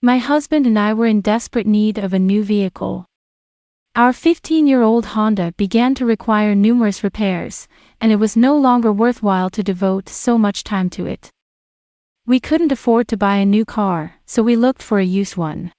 My husband and I were in desperate need of a new vehicle. Our 15-year-old Honda began to require numerous repairs, and it was no longer worthwhile to devote so much time to it. We couldn't afford to buy a new car, so we looked for a used one.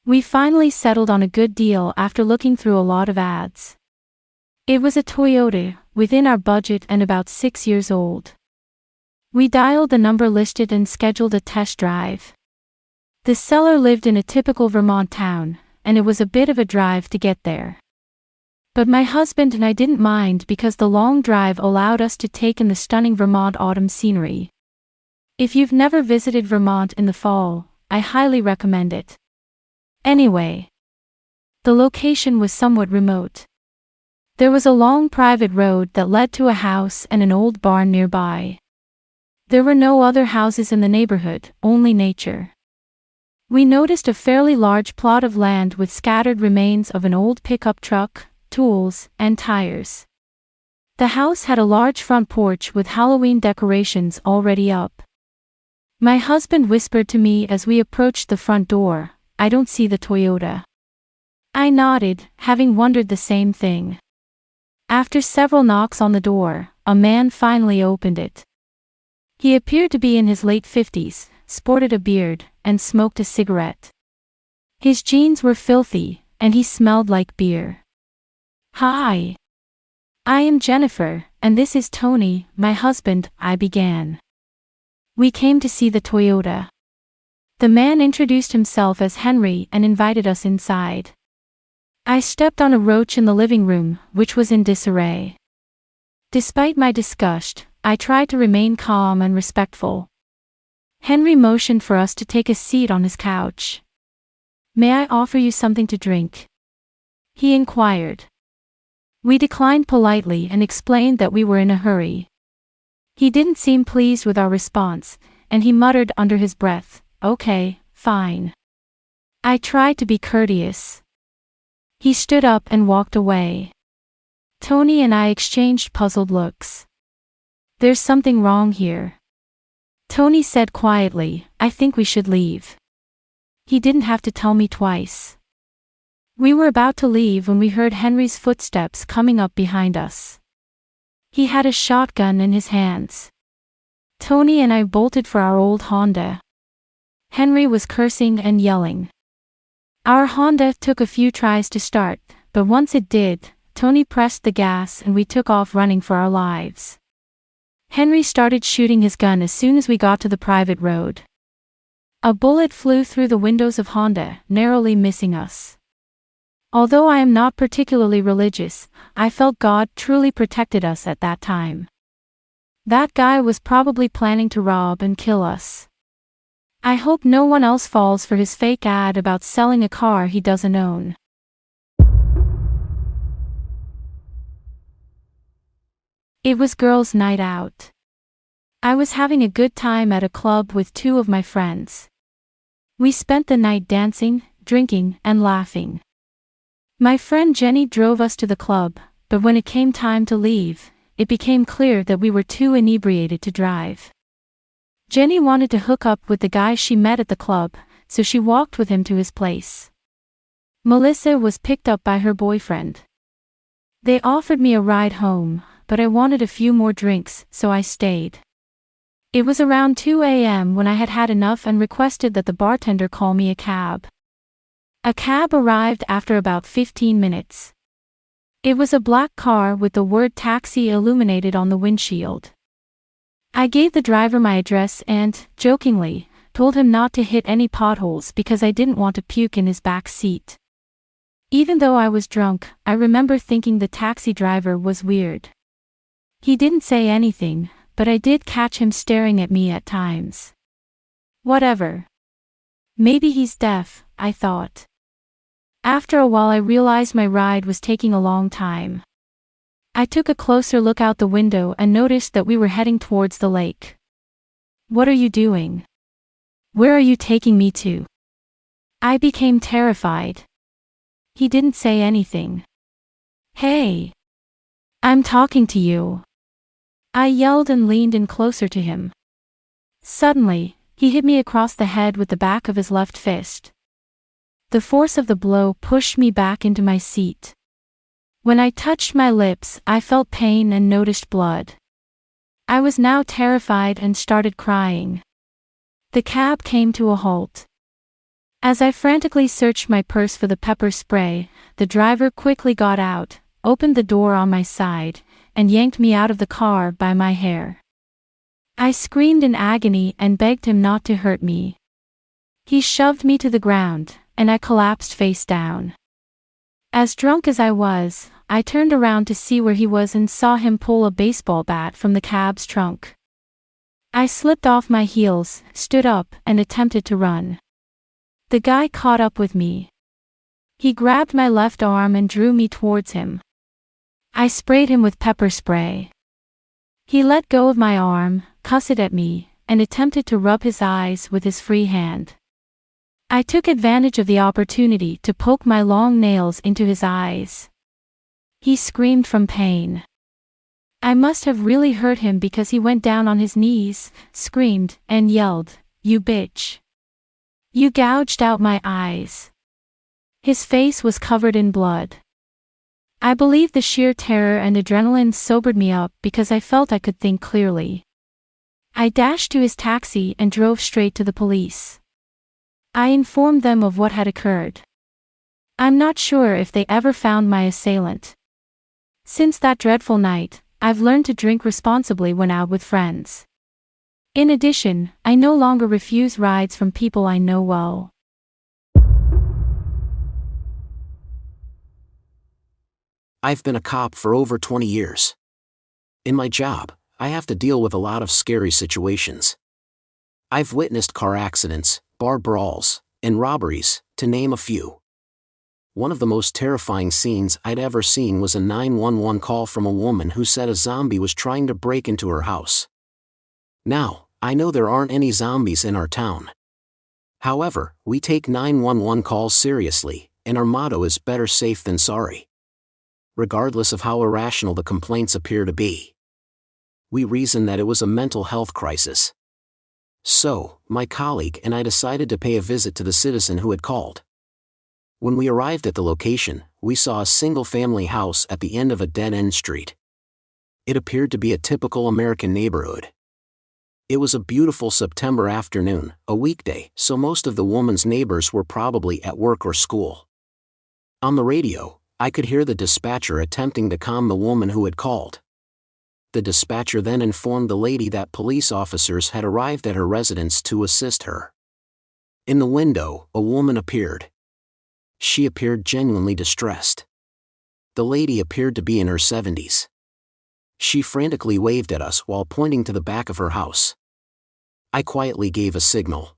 We finally settled on a good deal after looking through a lot of ads. It was a Toyota, within our budget and about 6 years old. We dialed the number listed and scheduled a test drive. The seller lived in a typical Vermont town, and it was a bit of a drive to get there. But my husband and I didn't mind because the long drive allowed us to take in the stunning Vermont autumn scenery. If you've never visited Vermont in the fall, I highly recommend it. Anyway, the location was somewhat remote. There was a long private road that led to a house and an old barn nearby. There were no other houses in the neighborhood, only nature. We noticed a fairly large plot of land with scattered remains of an old pickup truck, tools, and tires. The house had a large front porch with Halloween decorations already up. My husband whispered to me as we approached the front door, "I don't see the Toyota." I nodded, having wondered the same thing. After several knocks on the door, a man finally opened it. He appeared to be in his late 50s, sported a beard, and smoked a cigarette. His jeans were filthy, and he smelled like beer. "Hi. I am Jennifer, and this is Tony, my husband," I began. "We came to see the Toyota." The man introduced himself as Henry and invited us inside. I stepped on a roach in the living room, which was in disarray. Despite my disgust, I tried to remain calm and respectful. Henry motioned for us to take a seat on his couch. "May I offer you something to drink?" he inquired. We declined politely and explained that we were in a hurry. He didn't seem pleased with our response, and he muttered under his breath, "Okay, fine." I tried to be courteous. He stood up and walked away. Tony and I exchanged puzzled looks. "There's something wrong here," Tony said quietly. "I think we should leave." He didn't have to tell me twice. We were about to leave when we heard Henry's footsteps coming up behind us. He had a shotgun in his hands. Tony and I bolted for our old Honda. Henry was cursing and yelling. Our Honda took a few tries to start, but once it did, Tony pressed the gas and we took off running for our lives. Henry started shooting his gun as soon as we got to the private road. A bullet flew through the windows of Honda, narrowly missing us. Although I am not particularly religious, I felt God truly protected us at that time. That guy was probably planning to rob and kill us. I hope no one else falls for his fake ad about selling a car he doesn't own. It was girls' night out. I was having a good time at a club with two of my friends. We spent the night dancing, drinking, and laughing. My friend Jenny drove us to the club, but when it came time to leave, it became clear that we were too inebriated to drive. Jenny wanted to hook up with the guy she met at the club, so she walked with him to his place. Melissa was picked up by her boyfriend. They offered me a ride home, but I wanted a few more drinks, so I stayed. It was around 2 a.m. when I had had enough and requested that the bartender call me a cab. A cab arrived after about 15 minutes. It was a black car with the word taxi illuminated on the windshield. I gave the driver my address and, jokingly, told him not to hit any potholes because I didn't want to puke in his back seat. Even though I was drunk, I remember thinking the taxi driver was weird. He didn't say anything, but I did catch him staring at me at times. Whatever. Maybe he's deaf, I thought. After a while I realized my ride was taking a long time. I took a closer look out the window and noticed that we were heading towards the lake. "What are you doing? Where are you taking me to?" I became terrified. He didn't say anything. "Hey! I'm talking to you!" I yelled and leaned in closer to him. Suddenly, He hit me across the head with the back of his left fist. The force of the blow pushed me back into my seat. When I touched my lips, I felt pain and noticed blood. I was now terrified and started crying. The cab came to a halt. As I frantically searched my purse for the pepper spray, the driver quickly got out, opened the door on my side, and yanked me out of the car by my hair. I screamed in agony and begged him not to hurt me. He shoved me to the ground, and I collapsed face down. As drunk as I was, I turned around to see where he was and saw him pull a baseball bat from the cab's trunk. I slipped off my heels, stood up, and attempted to run. The guy caught up with me. He grabbed my left arm and drew me towards him. I sprayed him with pepper spray. He let go of my arm, cussed at me, and attempted to rub his eyes with his free hand. I took advantage of the opportunity to poke my long nails into his eyes. He screamed from pain. I must have really hurt him because he went down on his knees, screamed, and yelled, "You bitch! You gouged out my eyes." His face was covered in blood. I believe the sheer terror and adrenaline sobered me up because I felt I could think clearly. I dashed to his taxi and drove straight to the police. I informed them of what had occurred. I'm not sure if they ever found my assailant. Since that dreadful night, I've learned to drink responsibly when out with friends. In addition, I no longer refuse rides from people I know well. I've been a cop for over 20 years. In my job, I have to deal with a lot of scary situations. I've witnessed car accidents, bar brawls, and robberies, to name a few. One of the most terrifying scenes I'd ever seen was a 911 call from a woman who said a zombie was trying to break into her house. Now, I know there aren't any zombies in our town. However, we take 911 calls seriously, and our motto is better safe than sorry. Regardless of how irrational the complaints appear to be, we reason that it was a mental health crisis. So, my colleague and I decided to pay a visit to the citizen who had called. When we arrived at the location, we saw a single-family house at the end of a dead-end street. It appeared to be a typical American neighborhood. It was a beautiful September afternoon, a weekday, so most of the woman's neighbors were probably at work or school. On the radio, I could hear the dispatcher attempting to calm the woman who had called. The dispatcher then informed the lady that police officers had arrived at her residence to assist her. In the window, a woman appeared. She appeared genuinely distressed. The lady appeared to be in her 70s. She frantically waved at us while pointing to the back of her house. I quietly gave a signal.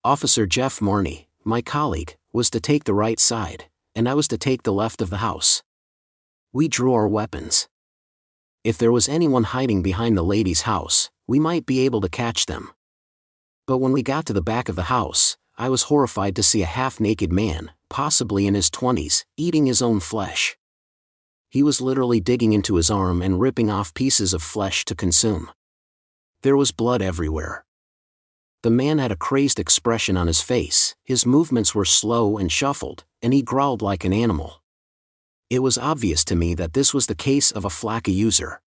Officer Jeff Marney, my colleague, was to take the right side, and I was to take the left of the house. We drew our weapons. If there was anyone hiding behind the lady's house, we might be able to catch them. But when we got to the back of the house, I was horrified to see a half-naked man, possibly in his 20s, eating his own flesh. He was literally digging into his arm and ripping off pieces of flesh to consume. There was blood everywhere. The man had a crazed expression on his face, his movements were slow and shuffled, and he growled like an animal. It was obvious to me that this was the case of a Flakka user.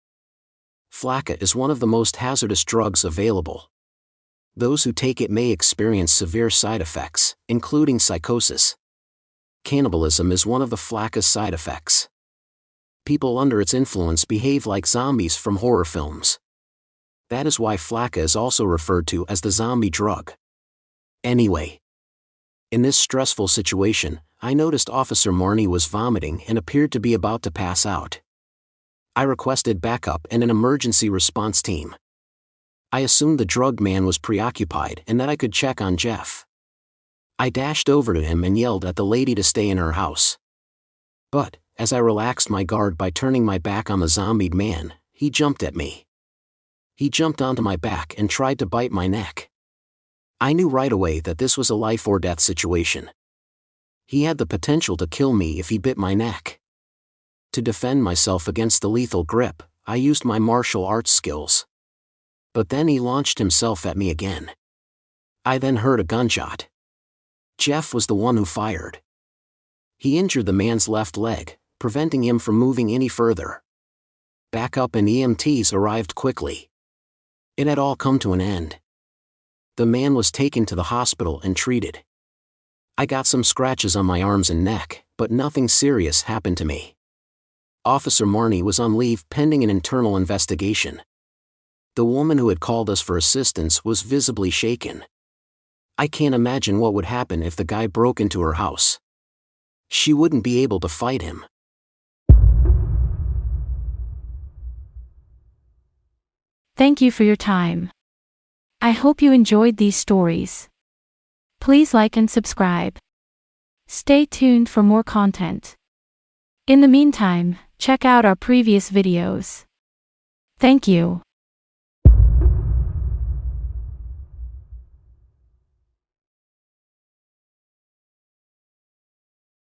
Flakka is one of the most hazardous drugs available. Those who take it may experience severe side effects, including psychosis. Cannibalism is one of the Flakka's side effects. People under its influence behave like zombies from horror films. That is why Flakka is also referred to as the zombie drug. Anyway, in this stressful situation, I noticed Officer Marney was vomiting and appeared to be about to pass out. I requested backup and an emergency response team. I assumed the drugged man was preoccupied and that I could check on Jeff. I dashed over to him and yelled at the lady to stay in her house. But, as I relaxed my guard by turning my back on the zombied man, he jumped at me. He jumped onto my back and tried to bite my neck. I knew right away that this was a life-or-death situation. He had the potential to kill me if he bit my neck. To defend myself against the lethal grip, I used my martial arts skills. But then he launched himself at me again. I then heard a gunshot. Jeff was the one who fired. He injured the man's left leg, preventing him from moving any further. Backup and EMTs arrived quickly. It had all come to an end. The man was taken to the hospital and treated. I got some scratches on my arms and neck, but nothing serious happened to me. Officer Marnie was on leave pending an internal investigation. The woman who had called us for assistance was visibly shaken. I can't imagine what would happen if the guy broke into her house. She wouldn't be able to fight him. Thank you for your time. I hope you enjoyed these stories. Please like and subscribe. Stay tuned for more content. In the meantime, check out our previous videos. Thank you.